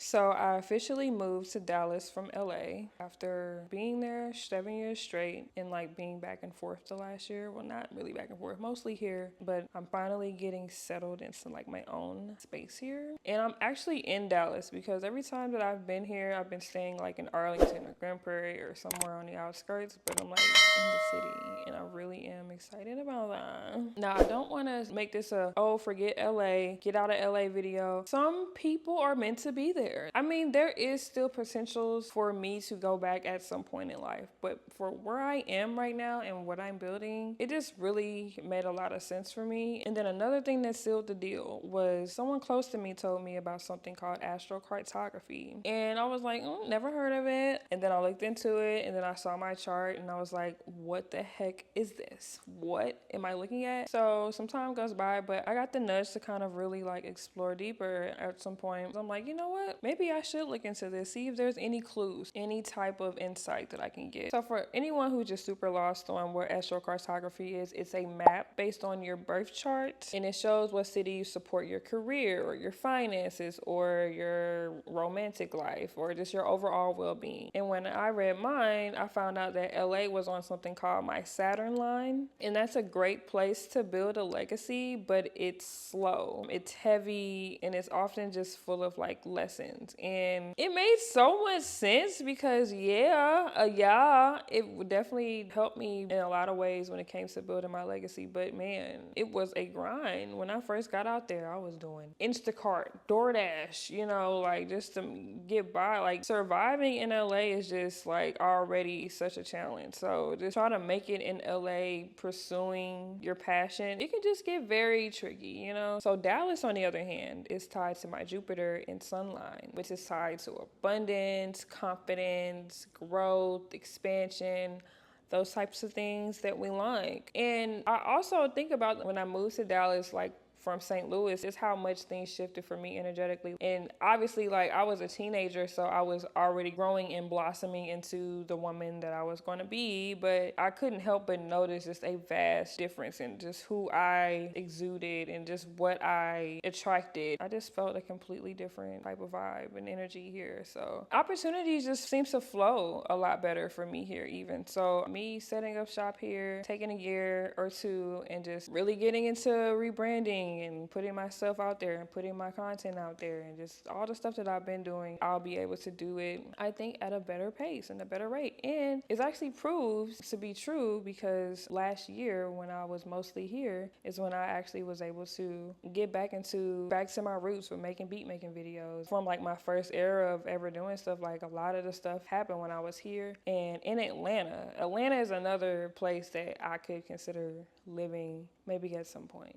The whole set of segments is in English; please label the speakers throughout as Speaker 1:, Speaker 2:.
Speaker 1: So I officially moved to Dallas from LA after being there 7 years straight and like being back and forth the last year. Well, not really back and forth, mostly here, but I'm finally getting settled into like my own space here. And I'm actually in Dallas because every time that I've been here, I've been staying like in Arlington or Grand Prairie or somewhere on the outskirts, but I'm like in the city and I really am excited about that. Now, I don't want to make this a, oh, forget LA, get out of LA video. Some people are meant to be there. I mean, there is still potentials for me to go back at some point in life, but for where I am right now and what I'm building, it just really made a lot of sense for me. And then another thing that sealed the deal was someone close to me told me about something called Astrocartography. And I was like, never heard of it. And then I looked into it and then I saw my chart and I was like, what the heck is this? What am I looking at? So some time goes by, but I got the nudge to kind of really like explore deeper at some point. I'm like, you know what? Maybe I should look into this, see if there's any clues, any type of insight that I can get. So for anyone who's just super lost on what astrocartography is, it's a map based on your birth chart, and it shows what city you support your career or your finances or your romantic life or just your overall well-being. And when I read mine, I found out that LA was on something called my Saturn line, and that's a great place to build a legacy, but it's slow, it's heavy, and it's often just full of like lessons. And it made so much sense because it would definitely help me in a lot of ways when it came to building my legacy. But man, it was a grind. When I first got out there, I was doing Instacart, DoorDash, like just to get by. Like surviving in LA is just like already such a challenge. So just try to make it in LA pursuing your passion, it can just get very tricky, So Dallas, on the other hand, is tied to my Jupiter in Sunline, which is tied to abundance, confidence, growth, expansion, those types of things that we like. And I also think about when I moved to Dallas, like from St. Louis, is how much things shifted for me energetically. And obviously, like I was a teenager, so I was already growing and blossoming into the woman that I was going to be, but I couldn't help but notice just a vast difference in just who I exuded and just what I attracted. I just felt a completely different type of vibe and energy here. So opportunities just seems to flow a lot better for me here even. So me setting up shop here, taking a year or two and just really getting into rebranding and putting myself out there and putting my content out there and just all the stuff that I've been doing, I'll be able to do it, I think, at a better pace and a better rate. And it actually proves to be true because last year when I was mostly here is when I actually was able to get back to my roots with making beat making videos. From like my first era of ever doing stuff, like a lot of the stuff happened when I was here. And in Atlanta is another place that I could consider living maybe at some point,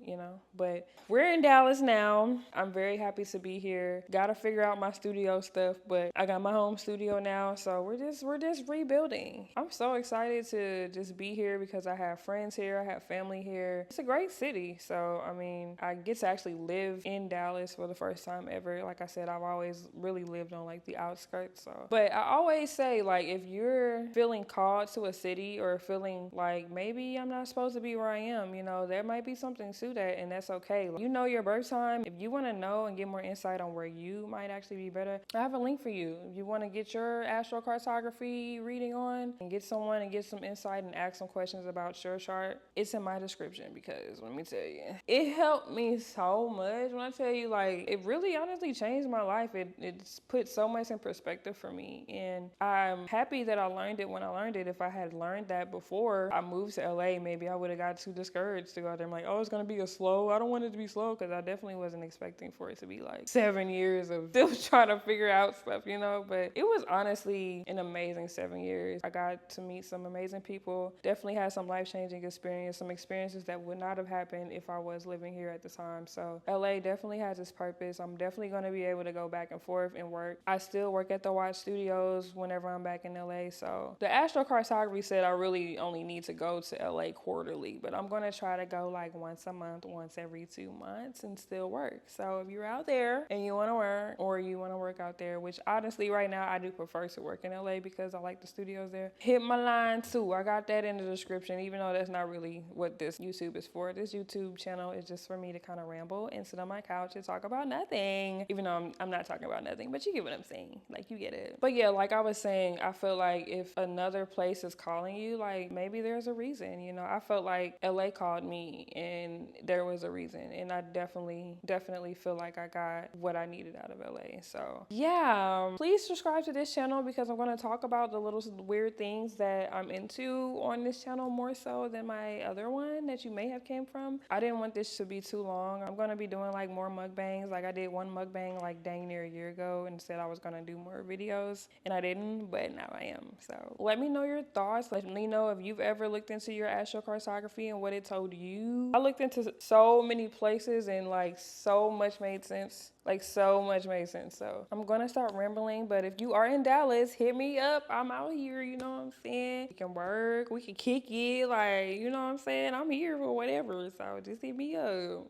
Speaker 1: but we're in Dallas now. I'm very happy to be here. Gotta figure out my studio stuff, but I got my home studio now, so we're just rebuilding. I'm so excited to just be here because I have friends here, I have family here. It's a great city, so I mean, I get to actually live in Dallas for the first time ever. Like I said, I've always really lived on like the outskirts, so. But I always say, like, if you're feeling called to a city or feeling like maybe I'm not supposed to be where I am, there might be something to that, and that's okay. You know your birth time. If you want to know and get more insight on where you might actually be better, I have a link for you. If you want to get your astrocartography reading on and get someone and get some insight and ask some questions about your chart, it's in my description because let me tell you, it helped me so much. When I tell you, like, it really honestly changed my life. It's put so much in perspective for me, and I'm happy that I learned it when I learned it. If I had learned that before I moved to LA, maybe I would have got too discouraged to go there. I'm like, oh, it's gonna be I don't want it to be slow, because I definitely wasn't expecting for it to be like 7 years of still trying to figure out stuff, but it was honestly an amazing 7 years. I got to meet some amazing people, definitely had some life-changing experience, some experiences that would not have happened if I was living here at the time. So LA definitely has its purpose. I'm definitely going to be able to go back and forth and work. I still work at the Watch Studios whenever I'm back in LA. So the astrocartography said I really only need to go to LA quarterly, but I'm going to try to go like once a month, once every 2 months, and still work. So if you're out there and you want to work, or you want to work out there, which honestly right now I do prefer to work in LA because I like the studios there, hit my line too. I got that in the description, even though that's not really what this YouTube is for. This YouTube channel is just for me to kind of ramble and sit on my couch and talk about nothing, even though I'm not talking about nothing, but you get what I'm saying. Like, you get it. But yeah, like I was saying, I feel like if another place is calling you, like maybe there's a reason. You know, I felt like LA called me and there was a reason, and I definitely feel like I got what I needed out of LA. So yeah, please subscribe to this channel because I'm going to talk about the little weird things that I'm into on this channel more so than my other one that you may have came from. I didn't want this to be too long. I'm going to be doing like more mukbangs. Like I did one mukbang like dang near a year ago and said I was going to do more videos, and I didn't, but now I am. So let me know your thoughts. Let me know if you've ever looked into your astrocartography and what it told you. I looked into so many places and like so much made sense. Like so much made sense. So I'm gonna start rambling, but if you are in Dallas, hit me up. I'm out here, you know what I'm saying? We can work, we can kick it, like, you know what I'm saying? I'm here for whatever, so just hit me up.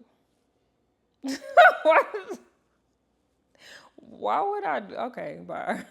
Speaker 1: Why would I? Okay, bye.